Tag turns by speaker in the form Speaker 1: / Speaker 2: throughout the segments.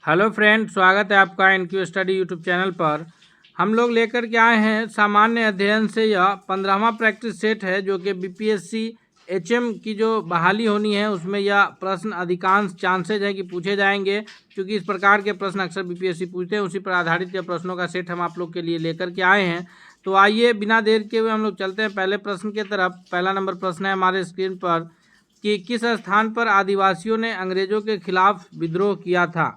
Speaker 1: Hello friend, स्वागत है आपका इनक्यू स्टडी यूट्यूब चैनल पर। हम लोग लेकर के आए हैं सामान्य अध्ययन से यह 15वां प्रैक्टिस सेट है, जो कि बीपीएससी एचएम की जो बहाली होनी है उसमें यह प्रश्न अधिकांश चांसेज है कि पूछे जाएंगे, क्योंकि इस प्रकार के प्रश्न अक्सर बीपीएससी पूछते हैं। उसी पर आधारित यह प्रश्नों का सेट हम आप लोग के लिए लेकर के आए हैं। तो आइए बिना देर के हुए हम लोग चलते हैं पहले प्रश्न की तरफ। पहला नंबर प्रश्न है हमारे स्क्रीन पर कि किस स्थान पर आदिवासियों ने अंग्रेजों के खिलाफ विद्रोह किया था।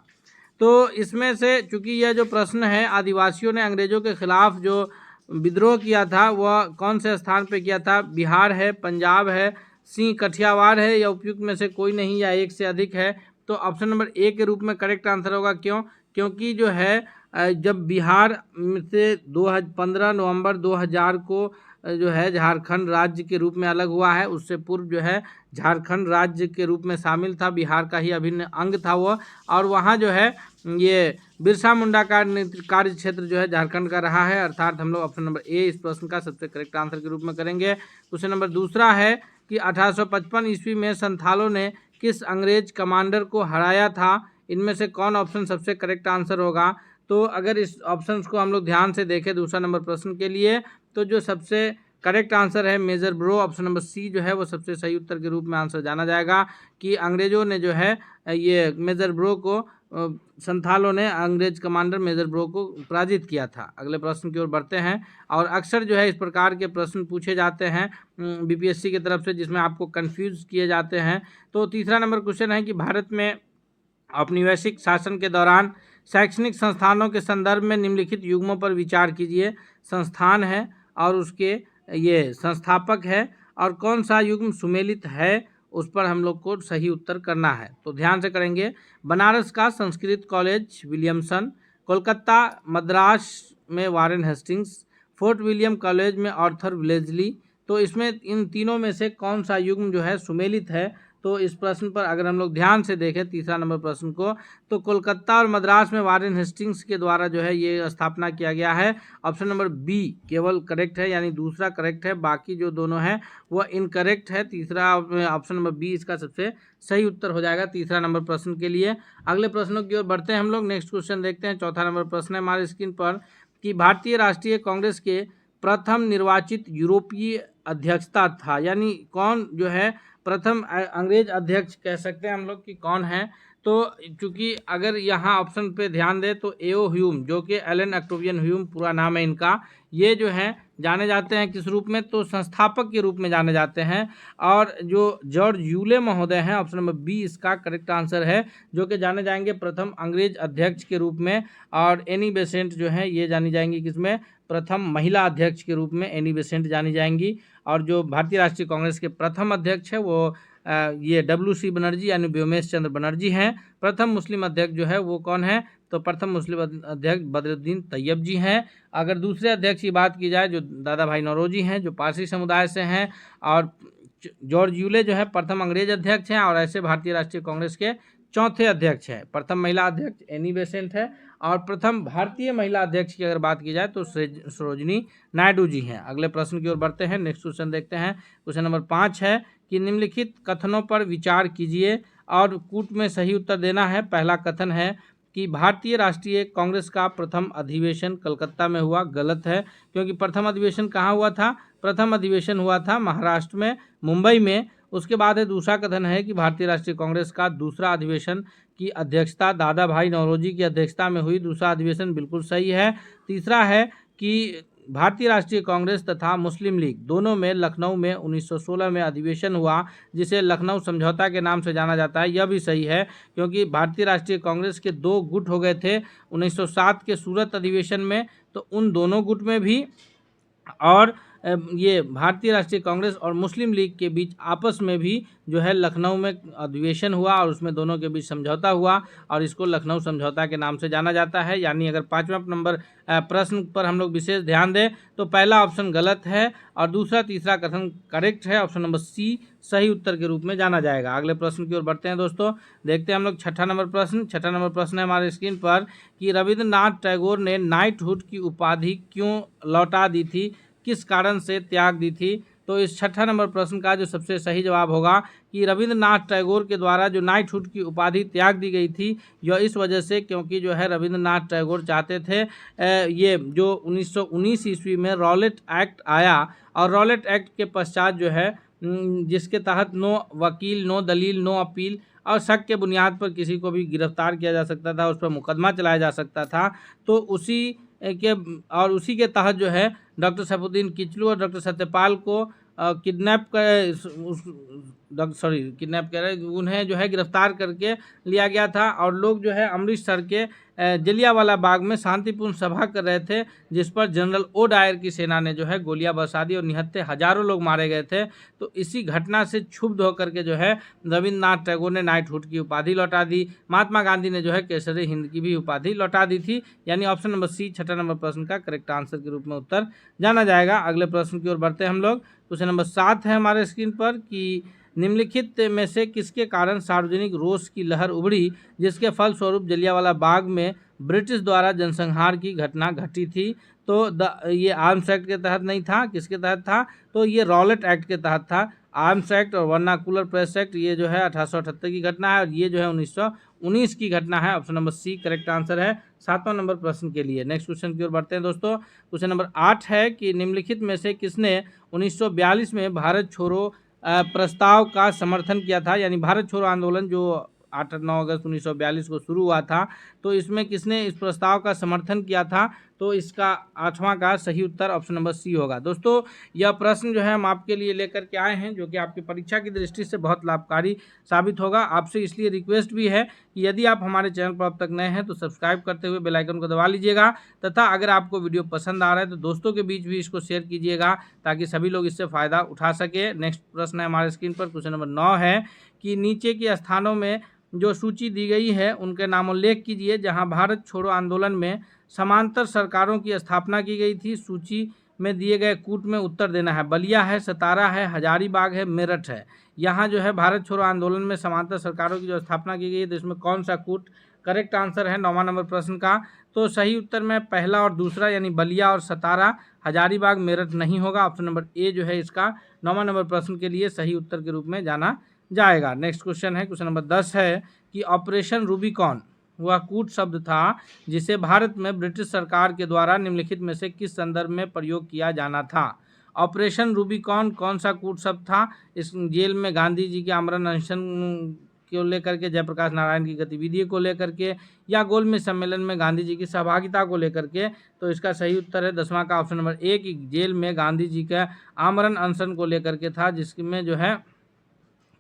Speaker 1: तो इसमें से चूंकि यह जो प्रश्न है आदिवासियों ने अंग्रेजों के खिलाफ जो विद्रोह किया था वह कौन से स्थान पे किया था, बिहार है, पंजाब है, सी कठियावाड़ है या उपयुक्त में से कोई नहीं या एक से अधिक है। तो ऑप्शन नंबर ए के रूप में करेक्ट आंसर होगा। क्योंकि जो है जब बिहार से 15 नवंबर 2000 को जो है झारखंड राज्य के रूप में अलग हुआ है, उससे पूर्व जो है झारखंड राज्य के रूप में शामिल था, बिहार का ही अभिन्न अंग था वह। और वहाँ जो है ये बिरसा मुंडा का कार्य क्षेत्र जो है झारखंड का रहा है। अर्थात हम लोग ऑप्शन नंबर ए इस प्रश्न का सबसे करेक्ट आंसर के रूप में करेंगे। क्वेश्चन नंबर दूसरा है कि 1855 ईस्वी में संथालों ने किस अंग्रेज कमांडर को हराया था। इनमें से कौन ऑप्शन सबसे करेक्ट आंसर होगा। तो अगर इस ऑप्शंस को हम लोग ध्यान से देखें दूसरा नंबर प्रश्न के लिए, तो जो सबसे करेक्ट आंसर है मेजर ब्रो, ऑप्शन नंबर सी जो है वो सबसे सही उत्तर के रूप में आंसर जाना जाएगा कि अंग्रेजों ने जो है ये मेजर ब्रो को संथालों ने अंग्रेज कमांडर मेजर ब्रो को पराजित किया था। अगले प्रश्न की ओर बढ़ते हैं। और अक्सर जो है इस प्रकार के प्रश्न पूछे जाते हैं बीपीएससी की तरफ से, जिसमें आपको कंफ्यूज किए जाते हैं। तो तीसरा नंबर क्वेश्चन है कि भारत में औपनिवेशिक शासन के दौरान शैक्षणिक संस्थानों के संदर्भ में निम्नलिखित युग्मों पर विचार कीजिए। संस्थान है और उसके ये संस्थापक है, और कौन सा युग्म सुमेलित है उस पर हम लोग को सही उत्तर करना है। तो ध्यान से करेंगे। बनारस का संस्कृत कॉलेज विलियमसन, कोलकाता मद्रास में Warren Hastings, fort William college में आर्थर वेलेस्ली। तो इसमें इन तीनों में से कौन सा युग्म जो है सुमेलित है। तो इस प्रश्न पर अगर हम लोग ध्यान से देखें तीसरा नंबर प्रश्न को, तो कोलकाता और मद्रास में वारेन हेस्टिंग्स के द्वारा जो है ये स्थापना किया गया है। ऑप्शन नंबर बी केवल करेक्ट है, यानी दूसरा करेक्ट है, बाकी जो दोनों हैं वह इनकरेक्ट है। तीसरा ऑप्शन नंबर बी इसका सबसे सही उत्तर हो जाएगा तीसरा नंबर प्रश्न के लिए। अगले प्रश्नों की ओर बढ़ते हैं हम लोग। नेक्स्ट क्वेश्चन देखते हैं। चौथा नंबर प्रश्न है हमारे स्क्रीन पर कि भारतीय राष्ट्रीय कांग्रेस के प्रथम निर्वाचित यूरोपीय अध्यक्षता था, यानी कौन जो है प्रथम अंग्रेज अध्यक्ष कह सकते हैं हम लोग कि कौन है। तो चूंकि अगर यहाँ ऑप्शन पे ध्यान दें तो एओ ह्यूम, जो कि एलन ऑक्टेवियन ह्यूम पूरा नाम है इनका, ये जो है जाने जाते हैं किस रूप में, तो संस्थापक के रूप में जाने जाते हैं। और जो जॉर्ज यूले महोदय हैं, ऑप्शन नंबर बी इसका करेक्ट आंसर है, जो कि जाने जाएंगे प्रथम अंग्रेज अध्यक्ष के रूप में। और एनी बेसेंट जो है ये जानी जाएंगी किसमें, प्रथम महिला अध्यक्ष के रूप में एनी बेसेंट जानी जाएंगी। और जो भारतीय राष्ट्रीय कांग्रेस के प्रथम अध्यक्ष है वो ये WC बनर्जी यानी व्योमेश चंद्र बनर्जी हैं। प्रथम मुस्लिम अध्यक्ष जो है वो कौन है, तो प्रथम मुस्लिम अध्यक्ष बदरुद्दीन तैयब जी हैं। अगर दूसरे अध्यक्ष की बात की जाए जो दादा भाई नौरोजी हैं, जो पारसी समुदाय से हैं। और जॉर्ज यूले जो है प्रथम अंग्रेज अध्यक्ष हैं, और ऐसे भारतीय राष्ट्रीय कांग्रेस के चौथे अध्यक्ष हैं। प्रथम महिला अध्यक्ष एनी बेसेंट है, और प्रथम भारतीय महिला अध्यक्ष की अगर बात की जाए तो सरोजिनी नायडू जी हैं। अगले प्रश्न की ओर बढ़ते हैं। नेक्स्ट क्वेश्चन देखते हैं। क्वेश्चन नंबर 5 है कि निम्नलिखित कथनों पर विचार कीजिए और कूट में सही उत्तर देना है। पहला कथन है कि भारतीय राष्ट्रीय कांग्रेस का प्रथम अधिवेशन कलकत्ता में हुआ। गलत है, क्योंकि प्रथम अधिवेशन कहाँ हुआ था, प्रथम अधिवेशन हुआ था महाराष्ट्र में, मुंबई में। उसके बाद है दूसरा कथन है कि भारतीय राष्ट्रीय कांग्रेस का दूसरा अधिवेशन की अध्यक्षता दादा भाई नौरोजी की अध्यक्षता में हुई। दूसरा अधिवेशन बिल्कुल सही है। तीसरा है कि भारतीय राष्ट्रीय कांग्रेस तथा मुस्लिम लीग दोनों में लखनऊ में 1916 में अधिवेशन हुआ, जिसे लखनऊ समझौता के नाम से जाना जाता है। यह भी सही है, क्योंकि भारतीय राष्ट्रीय कांग्रेस के दो गुट हो गए थे 1907 के सूरत अधिवेशन में, तो उन दोनों गुट में भी और ये भारतीय राष्ट्रीय कांग्रेस और मुस्लिम लीग के बीच आपस में भी जो है लखनऊ में अधिवेशन हुआ, और उसमें दोनों के बीच समझौता हुआ, और इसको लखनऊ समझौता के नाम से जाना जाता है। यानी अगर 5वां नंबर प्रश्न पर हम लोग विशेष ध्यान दें तो पहला ऑप्शन गलत है, और दूसरा तीसरा कथन करेक्ट है। ऑप्शन नंबर सी सही उत्तर के रूप में जाना जाएगा। अगले प्रश्न की ओर बढ़ते हैं दोस्तों। देखते हैं हम लोग छठा नंबर प्रश्न। छठा नंबर प्रश्न है हमारे स्क्रीन पर कि रविंद्रनाथ टैगोर ने नाइटहुड की उपाधि क्यों लौटा दी थी, किस कारण से त्याग दी थी। तो इस छठा नंबर प्रश्न का जो सबसे सही जवाब होगा कि रविंद्रनाथ टैगोर के द्वारा जो नाइटहुड की उपाधि त्याग दी गई थी यह इस वजह से क्योंकि जो है रविंद्रनाथ टैगोर चाहते थे ये जो 1919 ईस्वी में रॉलेट एक्ट आया और रॉलेट एक्ट के पश्चात जो है जिसके तहत नो वकील, नो दलील, नो अपील और शक के बुनियाद पर किसी को भी गिरफ्तार किया जा सकता था, उस पर मुकदमा चलाया जा सकता था। तो उसी के तहत जो है डॉक्टर सैफुद्दीन किचलू और डॉक्टर सत्यपाल को किडनैप कर उन्हें जो है गिरफ्तार करके लिया गया था और लोग जो है अमृतसर के जलियांवाला बाग में शांतिपूर्ण सभा कर रहे थे, जिस पर जनरल ओ डायर की सेना ने जो है गोलियां बरसा दी और निहत्थे हजारों लोग मारे गए थे। तो इसी घटना से क्षुब्ध होकर के जो है रविंद्रनाथ टैगोर ने नाइटहुड की उपाधि लौटा दी। महात्मा गांधी ने जो है केसरी हिंद की भी उपाधि लौटा दी थी। यानी ऑप्शन नंबर सी छठा नंबर प्रश्न का करेक्ट आंसर के रूप में उत्तर जाना जाएगा। अगले प्रश्न की ओर बढ़ते हैं हम लोग। क्वेश्चन नंबर 7 है हमारे स्क्रीन पर कि निम्नलिखित में से किसके कारण सार्वजनिक रोष की लहर उभरी जिसके फलस्वरूप जलियांवाला बाग में ब्रिटिश द्वारा जनसंहार की घटना घटी थी। तो ये आर्म्स एक्ट के तहत नहीं था, किसके तहत था? तो ये रॉलेट एक्ट के तहत था। आर्म्स एक्ट और वर्नाकुलर प्रेस एक्ट ये जो है 1878 की घटना है और ये जो है 1919 की घटना है। Option number C correct answer है 7वां नंबर प्रश्न के लिए। नेक्स्ट क्वेश्चन की ओर बढ़ते हैं दोस्तों। क्वेश्चन नंबर 8 है कि निम्नलिखित में से किसने 1942 में भारत छोड़ो प्रस्ताव का समर्थन किया था। यानी भारत छोड़ो आंदोलन जो 8-9 अगस्त 1942 को शुरू हुआ था, तो इसमें किसने इस प्रस्ताव का समर्थन किया था? तो इसका 8वां का सही उत्तर ऑप्शन नंबर सी होगा। दोस्तों यह प्रश्न जो है हम आपके लिए लेकर के आए हैं जो कि आपकी परीक्षा की दृष्टि से बहुत लाभकारी साबित होगा। आपसे इसलिए रिक्वेस्ट भी है कि यदि आप हमारे चैनल पर अब तक नए हैं तो सब्सक्राइब करते हुए बेल आइकन को दबा लीजिएगा तथा अगर आपको वीडियो पसंद आ रहा है तो दोस्तों के बीच भी इसको शेयर कीजिएगा ताकि सभी लोग इससे फ़ायदा उठा सके। नेक्स्ट प्रश्न है हमारे स्क्रीन पर। क्वेश्चन नंबर 9 है कि नीचे के स्थानों में जो सूची दी गई है उनके नामोल्लेख कीजिए जहां भारत छोड़ो आंदोलन में समांतर सरकारों की स्थापना की गई थी। सूची में दिए गए कूट में उत्तर देना है। बलिया है, सतारा है, हजारीबाग है, मेरठ है। यहाँ जो है भारत छोड़ो आंदोलन में समांतर सरकारों की जो स्थापना की गई है तो इसमें कौन सा कूट करेक्ट आंसर है 9वां नंबर प्रश्न का? तो सही उत्तर में पहला और दूसरा यानी बलिया और सतारा, हजारीबाग, मेरठ नहीं होगा। ऑप्शन नंबर ए जो है इसका 9वां नंबर प्रश्न के लिए सही उत्तर के रूप में जाना जाएगा। नेक्स्ट क्वेश्चन है क्वेश्चन नंबर 10 है कि ऑपरेशन रूबिकॉन वह कूट शब्द था जिसे भारत में ब्रिटिश सरकार के द्वारा निम्नलिखित में से किस संदर्भ में प्रयोग किया जाना था। ऑपरेशन रूबिकॉन कौन सा कूट शब्द था? इस जेल में गांधी जी के आमरण अनशन को लेकर के, जयप्रकाश नारायण की गतिविधि को लेकर के या गोलमेज सम्मेलन में गांधी जी की सहभागिता को लेकर के? तो इसका सही उत्तर है 10वां का ऑप्शन नंबर ए कि जेल में गांधी जी का आमरण अनशन को लेकर के था जिसमें जो है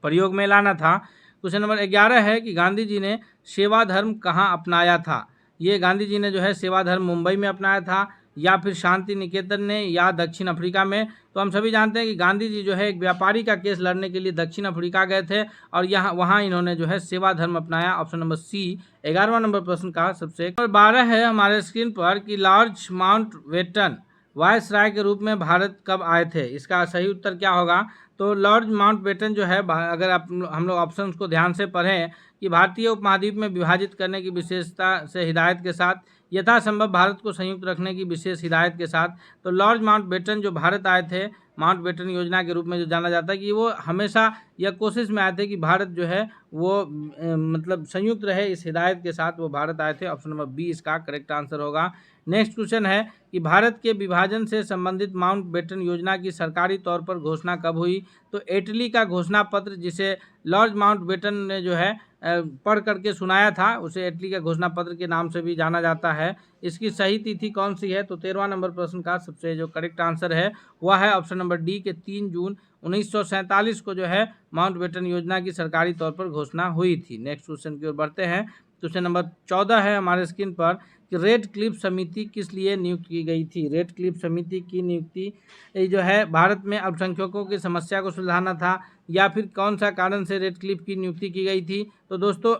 Speaker 1: प्रयोग में लाना था। क्वेश्चन नंबर 11 है कि गांधी जी ने सेवा धर्म कहाँ अपनाया था। ये गांधी जी ने जो है सेवा धर्म मुंबई में अपनाया था या फिर शांति निकेतन ने या दक्षिण अफ्रीका में। तो हम सभी जानते हैं कि गांधी जी जो है एक व्यापारी का केस लड़ने के लिए दक्षिण अफ्रीका गए थे और वहाँ इन्होंने जो है सेवा धर्म अपनाया। ऑप्शन नंबर सी 11वां नंबर प्रश्न का सबसे 12 है हमारे स्क्रीन पर कि लॉर्ड माउंटबेटन वायसराय के रूप में भारत कब आए थे। इसका सही उत्तर क्या होगा? तो लॉर्ड माउंटबेटन जो है अगर हम लोग ऑप्शंस को ध्यान से पढ़ें कि भारतीय उपमहाद्वीप में विभाजित करने की विशेषता से हिदायत के साथ यथासंभव भारत को संयुक्त रखने की विशेष हिदायत के साथ, तो लॉर्ड माउंटबेटन जो भारत आए थे माउंटबेटन योजना के रूप में जो जाना जाता है कि वो हमेशा यह कोशिश में आए थे कि भारत जो है वो मतलब संयुक्त रहे, इस हिदायत के साथ वो भारत आए थे। ऑप्शन नंबर बी इसका करेक्ट आंसर होगा। नेक्स्ट क्वेश्चन है कि भारत के विभाजन से संबंधित माउंटबेटन योजना की सरकारी तौर पर घोषणा कब हुई। तो इटली का घोषणा पत्र जिसे लॉर्ड माउंटबेटन ने जो है पढ़ करके सुनाया था उसे इटली का घोषणा पत्र के नाम से भी जाना जाता है। इसकी सही तिथि कौन सी है? तो 13वां नंबर प्रश्न का सबसे जो करेक्ट आंसर है वह है ऑप्शन नंबर डी के 3 जून 1947 को जो है माउंटबेटन योजना की सरकारी तौर पर घोषणा हुई थी। नेक्स्ट क्वेश्चन की ओर बढ़ते हैं। क्वेश्चन नंबर 14 है हमारे स्क्रीन पर कि रेड क्लिफ समिति किस लिए नियुक्त की गई थी। रेड क्लिफ समिति की नियुक्ति जो है भारत में अल्पसंख्यकों की समस्या को सुलझाना था या फिर कौन सा कारण से रेड क्लिफ की नियुक्ति की गई थी। तो दोस्तों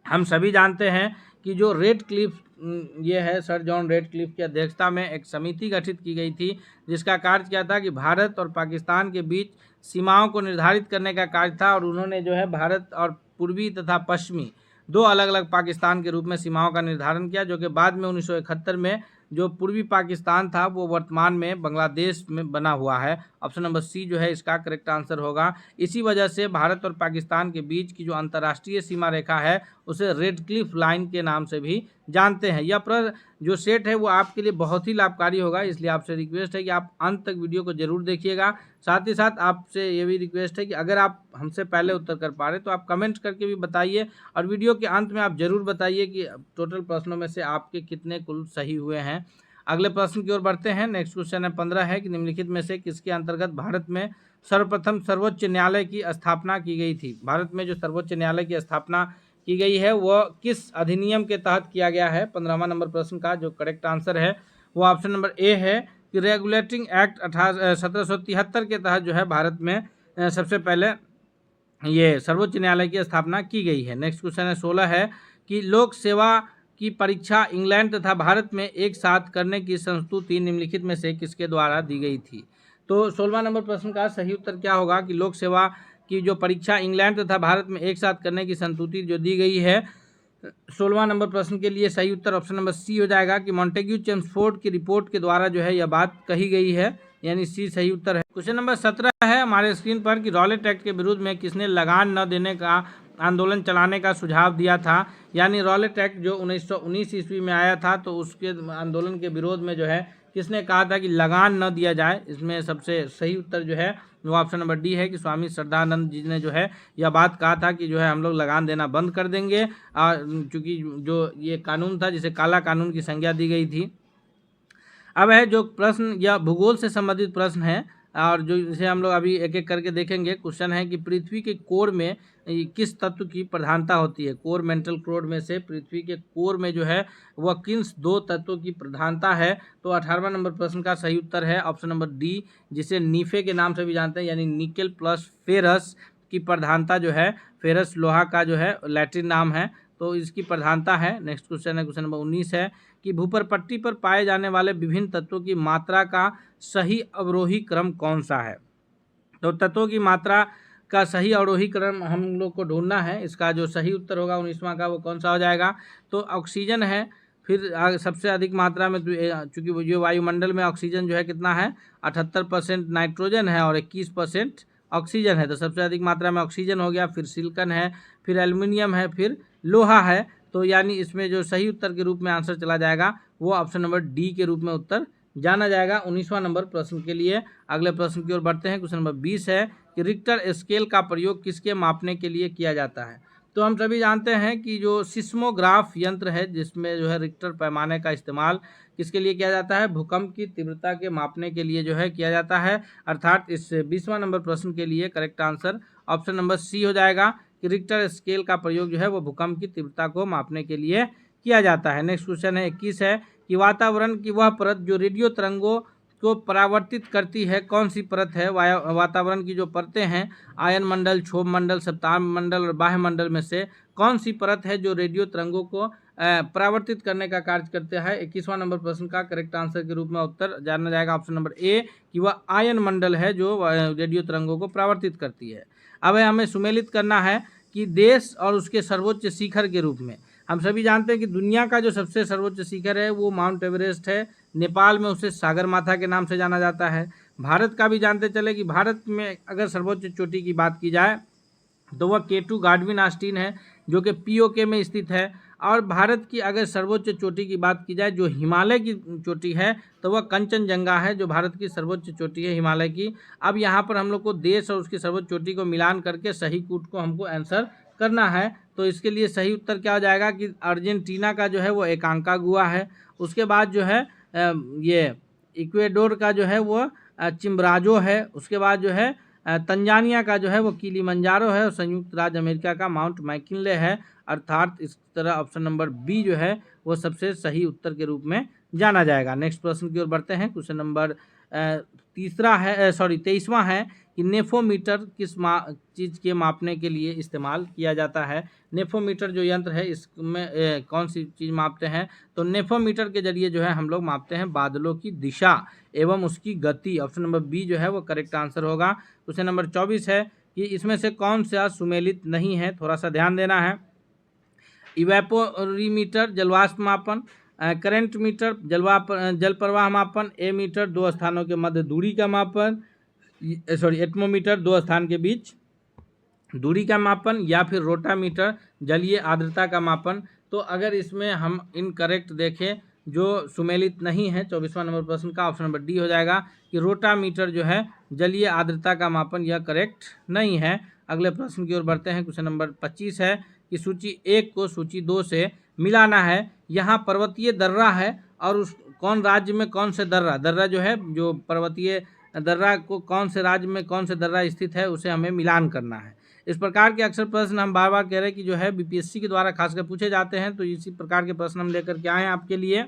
Speaker 1: हम सभी जानते हैं कि जो रेड क्लिफ ये है सर जॉन रेड क्लिफ की अध्यक्षता में एक समिति गठित की गई थी जिसका कार्य क्या था कि भारत और पाकिस्तान के बीच सीमाओं को निर्धारित करने का कार्य था और उन्होंने जो है भारत और पूर्वी तथा पश्चिमी दो अलग अलग पाकिस्तान के रूप में सीमाओं का निर्धारण किया जो कि बाद में 1971 में जो पूर्वी पाकिस्तान था वो वर्तमान में बांग्लादेश में बना हुआ है। ऑप्शन नंबर सी जो है इसका करेक्ट आंसर होगा। इसी वजह से भारत और पाकिस्तान के बीच की जो अंतर्राष्ट्रीय सीमा रेखा है उसे रेड क्लिफ लाइन के नाम से भी जानते हैं। यह प्रश्न जो सेट है वो आपके लिए बहुत ही लाभकारी होगा, इसलिए आपसे रिक्वेस्ट है कि आप अंत तक वीडियो को जरूर देखिएगा। साथ ही साथ आपसे ये भी रिक्वेस्ट है कि अगर आप हमसे पहले उत्तर कर पा रहे तो आप कमेंट करके भी बताइए, और वीडियो के अंत में आप जरूर बताइए कि टोटल प्रश्नों में से आपके कितने कुल सही हुए हैं। अगले प्रश्न की ओर बढ़ते हैं। नेक्स्ट क्वेश्चन है 15 है कि निम्नलिखित में से किसके अंतर्गत भारत में सर्वप्रथम सर्वोच्च न्यायालय की स्थापना की गई थी। भारत में जो सर्वोच्च न्यायालय की स्थापना की गई है वह किस अधिनियम के तहत किया गया है। 15वां नंबर प्रश्न का जो करेक्ट आंसर है वो ऑप्शन नंबर ए है कि रेगुलेटिंग एक्ट 1773 के तहत जो है भारत में सबसे पहले ये सर्वोच्च न्यायालय की स्थापना की गई है। नेक्स्ट क्वेश्चन है 16 है कि लोक सेवा की परीक्षा इंग्लैंड तथा भारत में एक साथ करने की संस्तुति निम्नलिखित में से किसके द्वारा दी गई थी। तो 16वां नंबर प्रश्न का सही उत्तर क्या होगा कि लोक सेवा की जो परीक्षा इंग्लैंड तथा भारत में एक साथ करने की संस्तुति जो दी गई है, 16वां नंबर प्रश्न के लिए सही उत्तर ऑप्शन नंबर सी हो जाएगा कि मॉन्टेग्यू चेम्सफोर्ड की रिपोर्ट के द्वारा जो है यह बात कही गई है, यानी सी सही उत्तर है। क्वेश्चन नंबर 17 है हमारे स्क्रीन पर कि रॉलेट एक्ट के विरुद्ध में किसने लगान न देने का आंदोलन चलाने का सुझाव दिया था। यानी रॉलेट एक्ट जो 1919 ईस्वी में आया था तो उसके आंदोलन के विरोध में जो है किसने कहा था कि लगान न दिया जाए। इसमें सबसे सही उत्तर जो है वो ऑप्शन नंबर डी है कि स्वामी श्रद्धानंद जी ने जो है यह बात कहा था कि जो है हम लोग लगान देना बंद कर देंगे, क्योंकि जो ये कानून था जिसे काला कानून की संज्ञा दी गई थी। अब है जो प्रश्न यह भूगोल से संबंधित प्रश्न है और जो इसे हम लोग अभी एक एक करके देखेंगे। क्वेश्चन है कि पृथ्वी के कोर में किस तत्व की प्रधानता होती है। कोर मेंटल कोर में से पृथ्वी के कोर में जो है वह किस दो तत्वों की प्रधानता है। तो 18वां नंबर प्रश्न का सही उत्तर है ऑप्शन नंबर डी, जिसे नीफे के नाम से भी जानते हैं, यानी निकेल प्लस फेरस की प्रधानता जो है, फेरस लोहा का जो है लैटिन नाम है, तो इसकी प्रधानता है। नेक्स्ट क्वेश्चन है क्वेश्चन नंबर 19 है कि भूपरपट्टी पर पाए जाने वाले विभिन्न तत्वों की मात्रा का सही अवरोही क्रम कौन सा है। तो तत्वों की मात्रा का सही अवरोही क्रम हम लोग को ढूंढना है। इसका जो सही उत्तर होगा 19वां का वो कौन सा हो जाएगा। तो ऑक्सीजन है, फिर सबसे अधिक मात्रा में चूँकि जो वायुमंडल में ऑक्सीजन जो है कितना है 78% नाइट्रोजन है और 21% ऑक्सीजन है, तो सबसे अधिक मात्रा में ऑक्सीजन हो गया। फिर सिलिकॉन है, फिर एल्युमिनियम है, फिर लोहा है। तो यानी इसमें जो सही उत्तर के रूप में आंसर चला जाएगा वो ऑप्शन नंबर डी के रूप में उत्तर जाना जाएगा 19वां नंबर प्रश्न के लिए। अगले प्रश्न की ओर बढ़ते हैं। क्वेश्चन नंबर 20 है कि रिक्टर स्केल का प्रयोग किसके मापने के लिए किया जाता है। तो हम सभी जानते हैं कि जो सिस्मोग्राफ यंत्र है जिसमें जो है रिक्टर पैमाने का इस्तेमाल किसके लिए किया जाता है, भूकंप की तीव्रता के मापने के लिए जो है किया जाता है। अर्थात इस 20वां नंबर प्रश्न के लिए correct answer option number C हो जाएगा कि रिक्टर स्केल का प्रयोग जो है वो भूकंप की तीव्रता को मापने के लिए किया जाता है। नेक्स्ट क्वेश्चन है 21 है कि वातावरण की वह परत जो रेडियो तरंगों को परावर्तित करती है कौन सी परत है। वातावरण की जो परतें हैं आयन मंडल, क्षोभ मंडल, सप्ताह मंडल और बाह्य मंडल में से कौन सी परत है जो रेडियो तरंगों को परावर्तित करने का कार्य करते हैं। 21वां नंबर प्रश्न का करेक्ट आंसर के रूप में उत्तर जाना जाएगा ऑप्शन नंबर ए कि वह आयन मंडल है जो रेडियो तरंगों को परावर्तित करती है। अब हमें सुमेलित करना है कि देश और उसके सर्वोच्च शिखर के रूप में हम सभी जानते हैं कि दुनिया का जो सबसे सर्वोच्च शिखर है वो माउंट एवरेस्ट है। नेपाल में उसे सागरमाथा के नाम से जाना जाता है। भारत का भी जानते चले कि भारत में अगर सर्वोच्च चोटी की बात की जाए तो वह K2 गाडविन आस्टीन है जो कि POK में स्थित है। और भारत की अगर सर्वोच्च चोटी की बात की जाए जो हिमालय की चोटी है तो वह कंचनजंगा है जो भारत की सर्वोच्च चोटी है हिमालय की। अब यहाँ पर हम लोग को देश और उसकी सर्वोच्च चोटी को मिलान करके सही कूट को हमको आंसर करना है। तो इसके लिए सही उत्तर क्या हो जाएगा कि अर्जेंटीना का जो है वो एकांकागुआ है। उसके बाद जो है ये इक्वेडोर का जो है वो चिम्बराजो है। उसके बाद जो है तंजानिया का जो है वो किलिमंजारो है और संयुक्त राज्य अमेरिका का माउंट मैकिनले है। अर्थात इस तरह ऑप्शन नंबर बी जो है वो सबसे सही उत्तर के रूप में जाना जाएगा। नेक्स्ट प्रश्न की ओर बढ़ते हैं। क्वेश्चन नंबर 23वां है कि नेफोमीटर किस चीज़ के मापने के लिए इस्तेमाल किया जाता है। नेफोमीटर जो यंत्र है इसमें कौन सी चीज़ मापते हैं। तो नेफोमीटर के जरिए जो है हम लोग मापते हैं बादलों की दिशा एवं उसकी गति। ऑप्शन नंबर बी जो है वो करेक्ट आंसर होगा। क्वेश्चन नंबर 24 है कि इसमें से कौन सा सुमेलित नहीं है, थोड़ा सा ध्यान देना है। इवेपोरीमीटर जलवाष्प मापन, करंट मीटर, जल प्रवाह मापन, एमीटर 2 स्थानों के मध्य दूरी का मापन, एटमोमीटर 2 स्थान के बीच दूरी का मापन, या फिर रोटामीटर जलीय आर्द्रता का मापन। तो अगर इसमें हम इनकरेक्ट देखें जो सुमेलित नहीं है 24वां नंबर प्रश्न का, ऑप्शन नंबर डी हो जाएगा कि रोटामीटर जो है जलीय आर्द्रता का मापन, यह करेक्ट नहीं है। अगले प्रश्न की ओर बढ़ते हैं। क्वेश्चन नंबर 25 है कि सूची 1 को सूची 2 से मिलाना है। यहाँ पर्वतीय दर्रा है और उस कौन राज्य में कौन से दर्रा जो है, जो पर्वतीय दर्रा को कौन से राज्य में कौन से दर्रा स्थित है, उसे हमें मिलान करना है। इस प्रकार के अक्सर प्रश्न हम बार बार कह रहे हैं कि जो है बीपीएससी के द्वारा खासकर पूछे जाते हैं, तो इसी प्रकार के प्रश्न हम लेकर के आए हैं आपके लिए।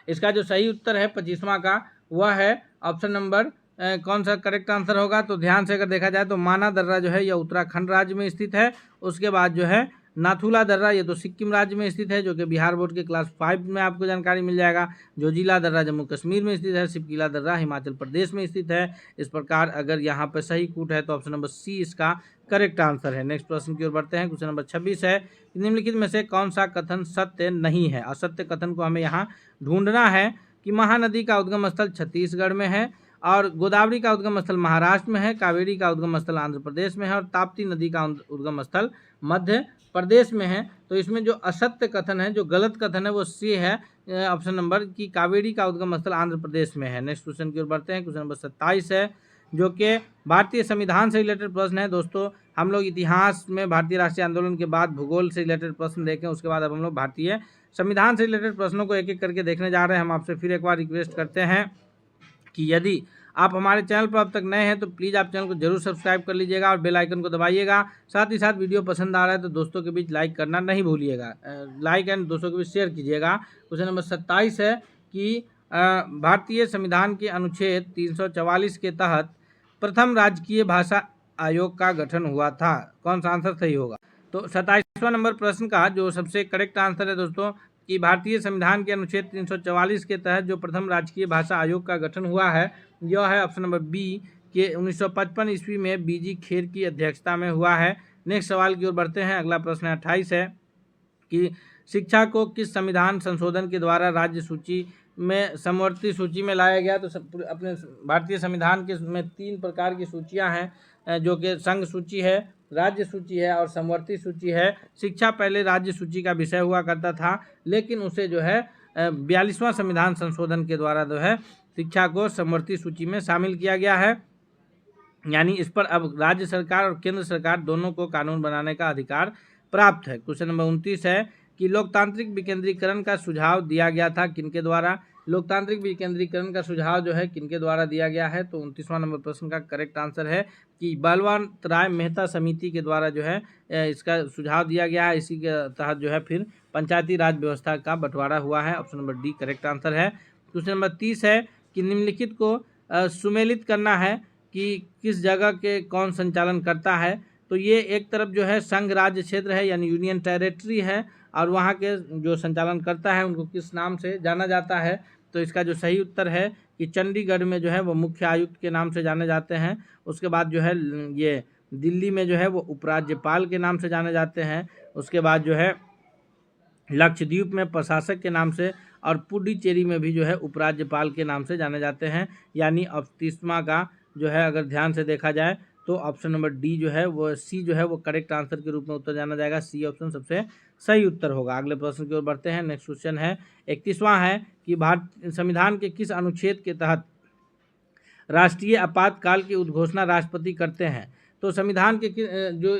Speaker 1: इसका जो सही उत्तर है 25वां का, वह है ऑप्शन नंबर कौन सा करेक्ट आंसर होगा। तो ध्यान से अगर देखा जाए तो माना दर्रा जो है यह उत्तराखंड राज्य में स्थित है। उसके बाद जो है नाथुला दर्रा, ये तो सिक्किम राज्य में स्थित है, जो कि बिहार बोर्ड के क्लास 5 में आपको जानकारी मिल जाएगा। जोजिला दर्रा जम्मू कश्मीर में स्थित है। सिपकीला दर्रा हिमाचल प्रदेश में स्थित है। इस प्रकार अगर यहाँ पर सही कूट है तो ऑप्शन नंबर सी इसका करेक्ट आंसर है। नेक्स्ट प्रश्न की ओर बढ़ते हैं। क्वेश्चन नंबर 26 है, निम्नलिखित में से कौन सा कथन सत्य नहीं है। असत्य कथन को हमें यहाँ ढूंढना है कि महानदी का उद्गम स्थल छत्तीसगढ़ में है, और गोदावरी का उद्गम स्थल महाराष्ट्र में है, कावेरी का उद्गम स्थल आंध्र प्रदेश में है, और ताप्ती नदी का उद्गम स्थल मध्य प्रदेश में है। तो इसमें जो असत्य कथन है, जो गलत कथन है, वो सी है ऑप्शन नंबर की कावेरी का उद्गम स्थल आंध्र प्रदेश में है। नेक्स्ट क्वेश्चन की ओर बढ़ते हैं। क्वेश्चन नंबर 27 है, जो कि भारतीय संविधान से रिलेटेड प्रश्न है। दोस्तों हम लोग इतिहास में भारतीय राष्ट्रीय आंदोलन के बाद भूगोल से रिलेटेड प्रश्न देखें, उसके बाद अब हम लोग भारतीय संविधान से रिलेटेड प्रश्नों को एक एक करके देखने जा रहे हैं। हम आपसे फिर एक बार रिक्वेस्ट करते हैं कि यदि आप हमारे चैनल पर अब तक नए हैं तो प्लीज़ आप चैनल को जरूर सब्सक्राइब कर लीजिएगा और बेल आइकन को दबाइएगा। साथ ही साथ वीडियो पसंद आ रहा है तो दोस्तों के बीच लाइक करना नहीं भूलिएगा, लाइक एंड दोस्तों के बीच शेयर कीजिएगा। क्वेश्चन नंबर 27 है कि भारतीय संविधान के अनुच्छेद 344 के तहत प्रथम राजकीय भाषा आयोग का गठन हुआ था। कौन सा आंसर सही होगा। तो 27वां नंबर प्रश्न का जो सबसे करेक्ट आंसर है दोस्तों कि भारतीय संविधान के अनुच्छेद 344 के तहत जो प्रथम राजकीय भाषा आयोग का गठन हुआ है, यह है ऑप्शन नंबर बी के 1955 ईस्वी में बीजी खेर की अध्यक्षता में हुआ है। नेक्स्ट सवाल की ओर बढ़ते हैं। अगला प्रश्न 28 है कि शिक्षा को किस संविधान संशोधन के द्वारा राज्य सूची में समवर्ती सूची में लाया गया। तो अपने भारतीय संविधान के में 3 प्रकार की सूचियां हैं, जो कि संघ सूची है, राज्य सूची है और समवर्ती सूची है। शिक्षा पहले राज्य सूची का विषय हुआ करता था, लेकिन उसे जो है 42वां संविधान संशोधन के द्वारा जो है शिक्षा को समवर्ती सूची में शामिल किया गया है। यानी इस पर अब राज्य सरकार और केंद्र सरकार दोनों को कानून बनाने का अधिकार प्राप्त है। क्वेश्चन नंबर 29 है कि लोकतांत्रिक विकेंद्रीकरण का सुझाव दिया गया था किनके द्वारा। लोकतांत्रिक विकेंद्रीकरण का सुझाव जो है किनके द्वारा दिया गया है। तो 29वां नंबर प्रश्न का करेक्ट आंसर है कि बलवंत राय मेहता समिति के द्वारा जो है इसका सुझाव दिया गया है। इसी के तहत जो है फिर पंचायती राज व्यवस्था का बंटवारा हुआ है। Option number D correct answer है। क्वेश्चन नंबर 30 है कि निम्नलिखित को सुमेलित करना है कि किस जगह के कौन संचालन करता है। तो ये एक तरफ जो है संघ राज्य क्षेत्र है, यानी यूनियन टेरिटरी है, और वहाँ के जो संचालन करता है उनको किस नाम से जाना जाता है। तो इसका जो सही उत्तर है कि चंडीगढ़ में जो है वो मुख्य आयुक्त के नाम से जाने जाते हैं। उसके बाद जो है ये दिल्ली में जो है वो उपराज्यपाल के नाम से जाने जाते हैं। उसके बाद जो है लक्षद्वीप में प्रशासक के नाम से, और पुडुचेरी में भी जो है उपराज्यपाल के नाम से जाने जाते हैं। यानी अब 30वां का जो है अगर ध्यान से देखा जाए तो ऑप्शन नंबर डी जो है वो सी जो है वो करेक्ट आंसर के रूप में उत्तर जाना जाएगा। सी ऑप्शन सबसे सही उत्तर होगा। अगले प्रश्न की ओर बढ़ते हैं। नेक्स्ट क्वेश्चन है 31वां है कि भारत संविधान के किस अनुच्छेद के तहत राष्ट्रीय आपातकाल की उद्घोषणा राष्ट्रपति करते हैं। तो संविधान के जो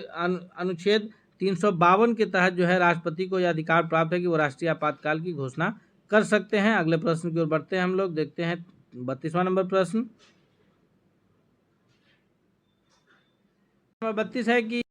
Speaker 1: अनुच्छेद 352 के तहत जो है राष्ट्रपति को यह अधिकार प्राप्त है कि वो राष्ट्रीय आपातकाल की घोषणा कर सकते हैं। अगले प्रश्न की ओर बढ़ते हैं हम लोग, देखते हैं 32वां नंबर प्रश्न। नंबर 32 है कि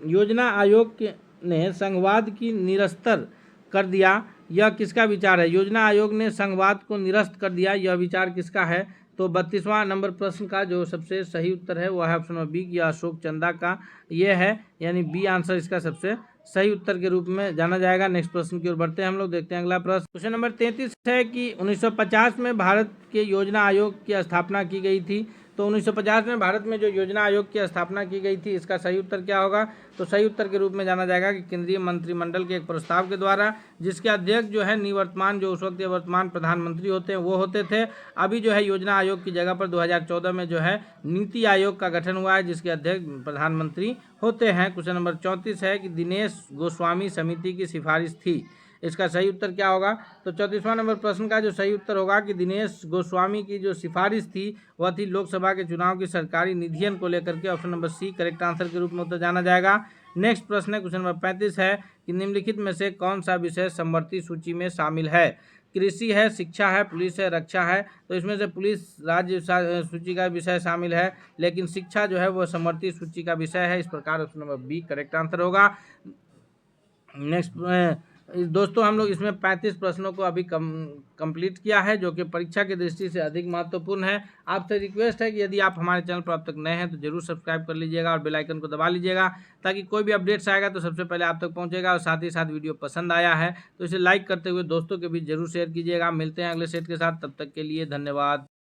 Speaker 1: योजना आयोग ने संघवाद की निरस्तर कर दिया, यह किसका विचार है। योजना आयोग ने संघवाद को निरस्त कर दिया, यह विचार किसका है। तो 32वां नंबर प्रश्न का जो सबसे सही उत्तर है वह है ऑप्शन नंबर बी, यह अशोक चंदा का ये है, यानी बी आंसर इसका सबसे सही उत्तर के रूप में जाना जाएगा। नेक्स्ट प्रश्न की ओर बढ़ते हैं हम लोग, देखते हैं अगला प्रश्न। क्वेश्चन नंबर 33 है कि 1950 में भारत के योजना आयोग की स्थापना की गई थी। तो 1950 में भारत में जो योजना आयोग की स्थापना की गई थी, इसका सही उत्तर क्या होगा? तो सही उत्तर के रूप में जाना जाएगा कि केंद्रीय मंत्रिमंडल के एक प्रस्ताव के द्वारा, जिसके अध्यक्ष जो है निवर्तमान जो उस वक्त वर्तमान प्रधानमंत्री होते हैं वो होते थे। अभी जो है योजना आयोग की जगह पर 2014 में जो है नीति आयोग का गठन हुआ है, जिसके अध्यक्ष प्रधानमंत्री होते हैं। क्वेश्चन नंबर 34 है कि दिनेश गोस्वामी समिति की सिफारिश थी, इसका सही उत्तर क्या होगा? तो 34वां नंबर प्रश्न का जो सही उत्तर होगा कि दिनेश गोस्वामी की जो सिफारिश थी वह थी लोकसभा के चुनाव की सरकारी निधियन को लेकर के। Option number C correct answer के रूप में उत्तर जाना जाएगा। नेक्स्ट प्रश्न है क्वेश्चन नंबर 35 है कि निम्नलिखित में से कौन सा विषय समवर्ती सूची में शामिल है? कृषि है, शिक्षा है, पुलिस है, रक्षा है। तो इसमें से पुलिस राज्य सूची का विषय शामिल है, लेकिन शिक्षा जो है वह समवर्ती सूची का विषय है। इस प्रकार option number B correct answer होगा। नेक्स्ट दोस्तों, हम लोग इसमें 35 प्रश्नों को अभी कंप्लीट किया है, जो कि परीक्षा की दृष्टि से अधिक महत्वपूर्ण है। आपसे रिक्वेस्ट है कि यदि आप हमारे चैनल पर अब तक नए हैं तो जरूर सब्सक्राइब कर लीजिएगा और बेल आइकन को दबा लीजिएगा, ताकि कोई भी अपडेट्स आएगा तो सबसे पहले आप तक पहुंचेगा। और साथ ही साथ वीडियो पसंद आया है तो इसे लाइक करते हुए दोस्तों के बीच जरूर शेयर कीजिएगा। मिलते हैं अगले सेट के साथ, तब तक के लिए धन्यवाद।